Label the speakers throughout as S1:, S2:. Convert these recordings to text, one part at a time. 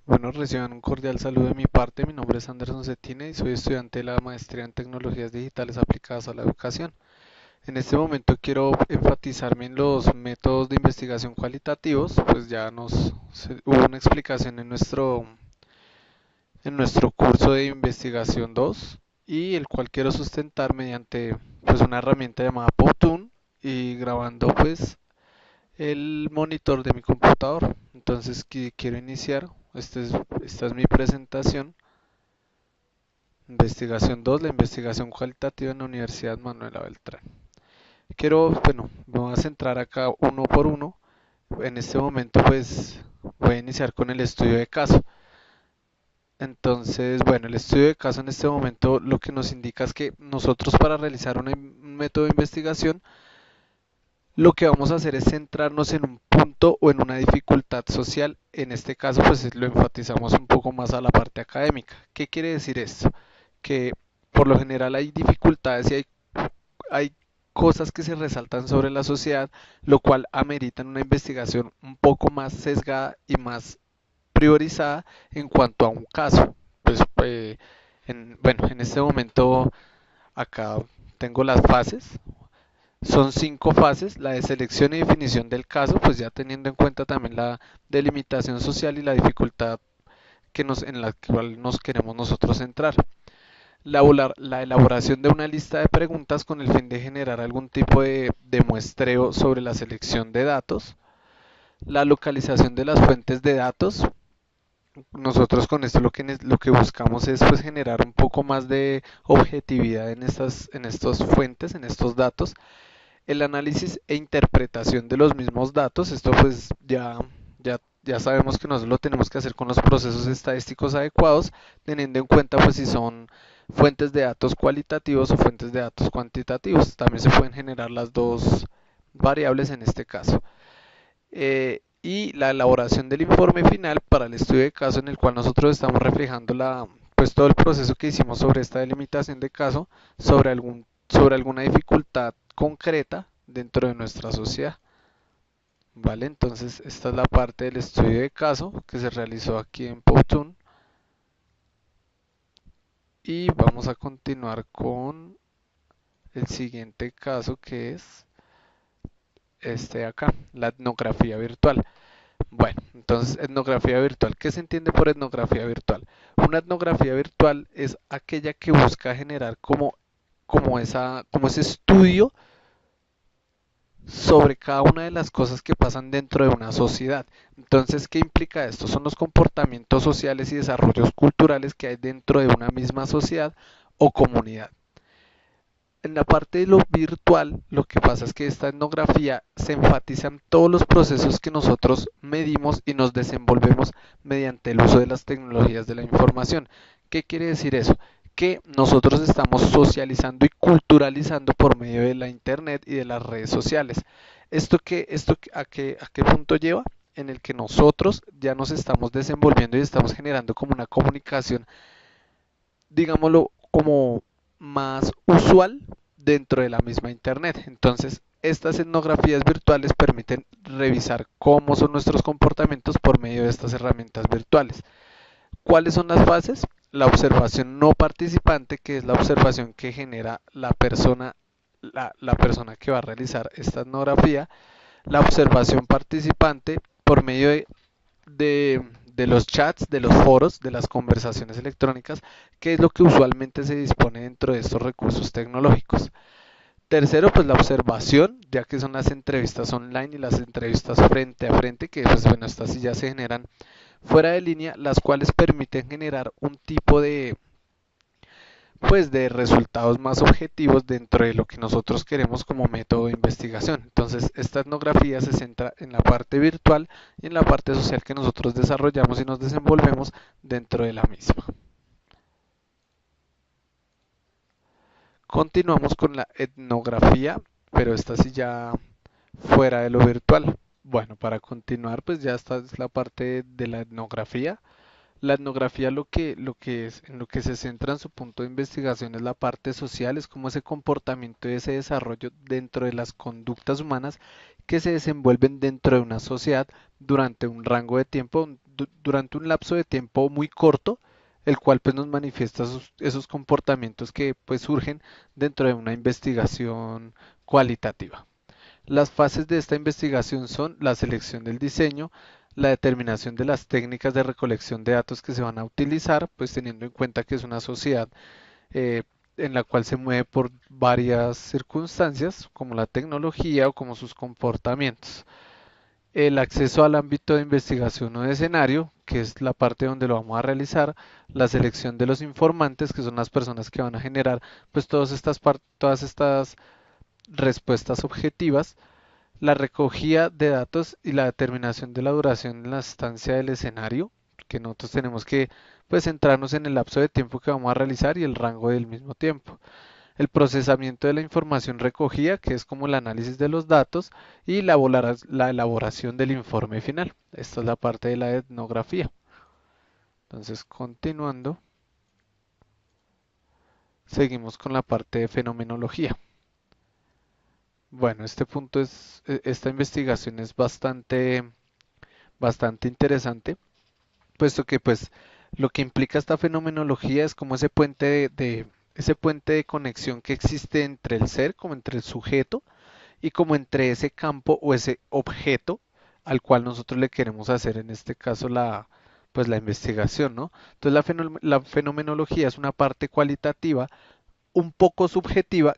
S1: Bueno, reciban un cordial saludo de mi parte. Mi nombre es Anderson Cetina y soy estudiante de la maestría en tecnologías digitales aplicadas a la educación. En este momento quiero enfatizarme en los métodos de investigación cualitativos, pues ya hubo una explicación en nuestro curso de investigación 2 y el cual quiero sustentar mediante pues una herramienta llamada Powtoon y grabando pues el monitor de mi computador. Entonces quiero iniciar. Esta es mi presentación. Investigación 2, la investigación cualitativa en la Universidad Manuela Beltrán. Bueno, me voy a centrar acá uno por uno. En este momento pues voy a iniciar con el estudio de caso. Entonces, bueno, el estudio de caso en este momento lo que nos indica es que nosotros para realizar un método de investigación lo que vamos a hacer es centrarnos en un punto o en una dificultad social. En este caso, pues lo enfatizamos un poco más a la parte académica. ¿Qué quiere decir esto? Que por lo general hay dificultades y hay cosas que se resaltan sobre la sociedad, lo cual ameritan una investigación un poco más sesgada y más priorizada en cuanto a un caso. Bueno, en este momento acá tengo las fases. Son 5 fases: la de selección y definición del caso, pues ya teniendo en cuenta también la delimitación social y la dificultad en la cual nos queremos nosotros centrar. La elaboración de una lista de preguntas con el fin de generar algún tipo de muestreo sobre la selección de datos. La localización de las fuentes de datos. Nosotros con esto lo que buscamos es pues generar un poco más de objetividad en estas fuentes, en estos datos. El análisis e interpretación de los mismos datos. Esto pues ya sabemos que nosotros lo tenemos que hacer con los procesos estadísticos adecuados, teniendo en cuenta pues si son fuentes de datos cualitativos o fuentes de datos cuantitativos. También se pueden generar las dos variables en este caso. Y la elaboración del informe final para el estudio de caso, en el cual nosotros estamos reflejando pues todo el proceso que hicimos sobre esta delimitación de caso, sobre alguna dificultad concreta dentro de nuestra sociedad. Vale, entonces esta es la parte del estudio de caso que se realizó aquí en Powtoon y vamos a continuar con el siguiente caso, que es este de acá, la etnografía virtual. Bueno, entonces etnografía virtual. ¿Qué se entiende por etnografía virtual? Una etnografía virtual es aquella que busca generar como ese estudio sobre cada una de las cosas que pasan dentro de una sociedad. Entonces, ¿qué implica esto? Son los comportamientos sociales y desarrollos culturales que hay dentro de una misma sociedad o comunidad. En la parte de lo virtual, lo que pasa es que esta etnografía se enfatiza en todos los procesos que nosotros medimos y nos desenvolvemos mediante el uso de las tecnologías de la información. ¿Qué quiere decir eso? Que nosotros estamos socializando y culturalizando por medio de la internet y de las redes sociales. ¿A qué punto lleva? En el que nosotros ya nos estamos desenvolviendo y estamos generando como una comunicación, digámoslo, como más usual dentro de la misma internet. Entonces, estas etnografías virtuales permiten revisar cómo son nuestros comportamientos por medio de estas herramientas virtuales. ¿Cuáles son las fases? La observación no participante, que es la observación que genera la persona que va a realizar esta etnografía. La observación participante por medio de los chats, de los foros, de las conversaciones electrónicas, que es lo que usualmente se dispone dentro de estos recursos tecnológicos. Tercero, pues la observación, ya que son las entrevistas online y las entrevistas frente a frente, que pues bueno, estas sí ya se generan fuera de línea, las cuales permiten generar un tipo de resultados más objetivos dentro de lo que nosotros queremos como método de investigación. Entonces, esta etnografía se centra en la parte virtual y en la parte social que nosotros desarrollamos y nos desenvolvemos dentro de la misma. Continuamos con la etnografía, pero esta sí ya fuera de lo virtual. Bueno, para continuar, pues ya esta es la parte de la etnografía. La etnografía en lo que se centra en su punto de investigación es la parte social, es como ese comportamiento y ese desarrollo dentro de las conductas humanas que se desenvuelven dentro de una sociedad durante un rango de tiempo durante un lapso de tiempo muy corto, el cual pues nos manifiesta esos comportamientos que pues surgen dentro de una investigación cualitativa. Las fases de esta investigación son la selección del diseño, la determinación de las técnicas de recolección de datos que se van a utilizar, pues teniendo en cuenta que es una sociedad eh, en la cual se mueve por varias circunstancias, como la tecnología o como sus comportamientos. El acceso al ámbito de investigación o de escenario, que es la parte donde lo vamos a realizar, la selección de los informantes, que son las personas que van a generar pues todas estas respuestas objetivas, la recogida de datos y la determinación de la duración en la estancia del escenario, que nosotros tenemos que pues centrarnos en el lapso de tiempo que vamos a realizar y el rango del mismo tiempo. El procesamiento de la información recogida, que es como el análisis de los datos, y la elaboración del informe final. Esta es la parte de la etnografía. Entonces, continuando, seguimos con la parte de fenomenología. Bueno, esta investigación es bastante interesante, puesto que pues lo que implica esta fenomenología es como ese puente de conexión que existe entre el ser, como entre el sujeto, y como entre ese campo o ese objeto al cual nosotros le queremos hacer en este caso pues la investigación, ¿no? Entonces la fenomenología es una parte cualitativa un poco subjetiva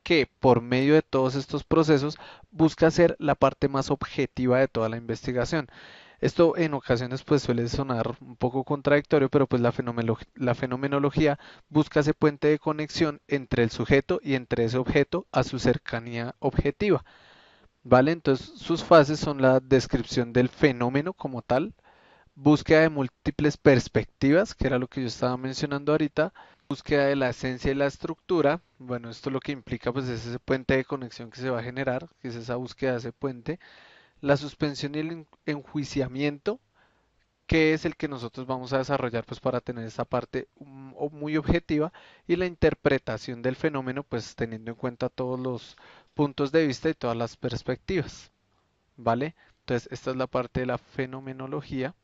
S1: que por medio de todos estos procesos busca ser la parte más objetiva de toda la investigación. Esto en ocasiones pues suele sonar un poco contradictorio, pero pues la fenomenología busca ese puente de conexión entre el sujeto y entre ese objeto a su cercanía objetiva. ¿Vale? Entonces sus fases son la descripción del fenómeno como tal, búsqueda de múltiples perspectivas, que era lo que yo estaba mencionando ahorita, búsqueda de la esencia y la estructura. Bueno, esto lo que implica pues es ese puente de conexión que se va a generar, que es esa búsqueda de ese puente, la suspensión y el enjuiciamiento, que es el que nosotros vamos a desarrollar pues para tener esa parte muy objetiva, y la interpretación del fenómeno pues teniendo en cuenta todos los puntos de vista y todas las perspectivas, ¿vale? Entonces esta es la parte de la fenomenología.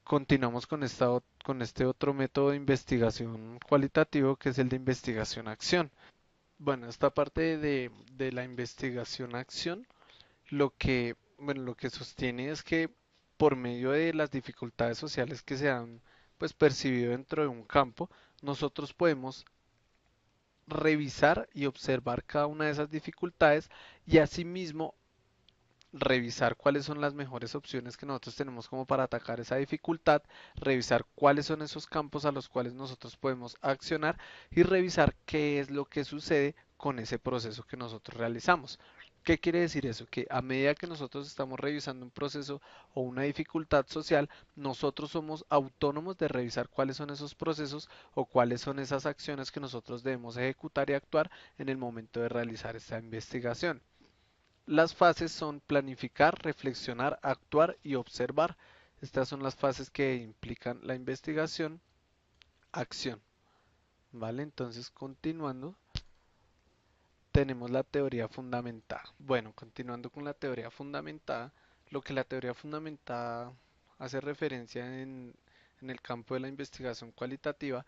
S1: Continuamos con este otro método de investigación cualitativo que es el de investigación-acción. Bueno, esta parte de la investigación-acción lo que sostiene es que por medio de las dificultades sociales que se han pues percibido dentro de un campo, nosotros podemos revisar y observar cada una de esas dificultades y asimismo revisar cuáles son las mejores opciones que nosotros tenemos como para atacar esa dificultad, revisar cuáles son esos campos a los cuales nosotros podemos accionar y revisar qué es lo que sucede con ese proceso que nosotros realizamos. ¿Qué quiere decir eso? Que a medida que nosotros estamos revisando un proceso o una dificultad social, nosotros somos autónomos de revisar cuáles son esos procesos o cuáles son esas acciones que nosotros debemos ejecutar y actuar en el momento de realizar esta investigación. Las fases son planificar, reflexionar, actuar y observar. Estas son las fases que implican la investigación, acción. ¿Vale? Entonces, continuando, tenemos la teoría fundamentada. Bueno, continuando con la teoría fundamentada, lo que la teoría fundamentada hace referencia en el campo de la investigación cualitativa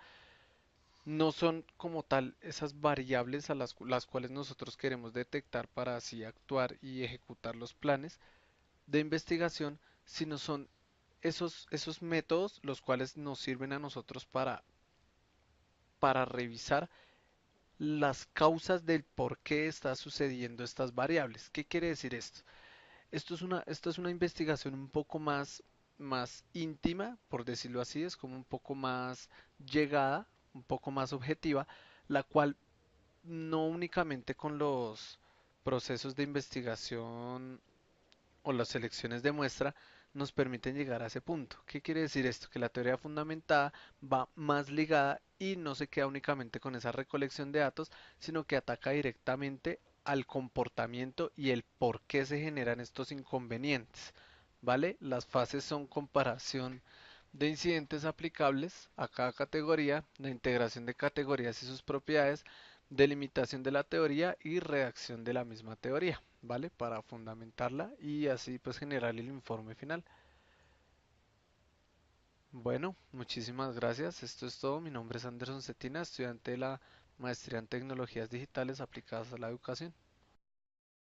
S1: no son como tal esas variables a las cuales nosotros queremos detectar para así actuar y ejecutar los planes de investigación, sino son esos métodos los cuales nos sirven a nosotros para revisar las causas del por qué está sucediendo estas variables. ¿Qué quiere decir esto? Esto es una investigación un poco más íntima, por decirlo así, es como un poco más llegada, un poco más objetiva, la cual no únicamente con los procesos de investigación o las selecciones de muestra nos permiten llegar a ese punto. ¿Qué quiere decir esto? Que la teoría fundamentada va más ligada y no se queda únicamente con esa recolección de datos, sino que ataca directamente al comportamiento y el por qué se generan estos inconvenientes. ¿Vale? Las fases son comparación de incidentes aplicables a cada categoría, la integración de categorías y sus propiedades, delimitación de la teoría y redacción de la misma teoría, ¿vale? Para fundamentarla y así pues generar el informe final. Bueno, muchísimas gracias. Esto es todo. Mi nombre es Anderson Cetina, estudiante de la maestría en tecnologías digitales aplicadas a la educación.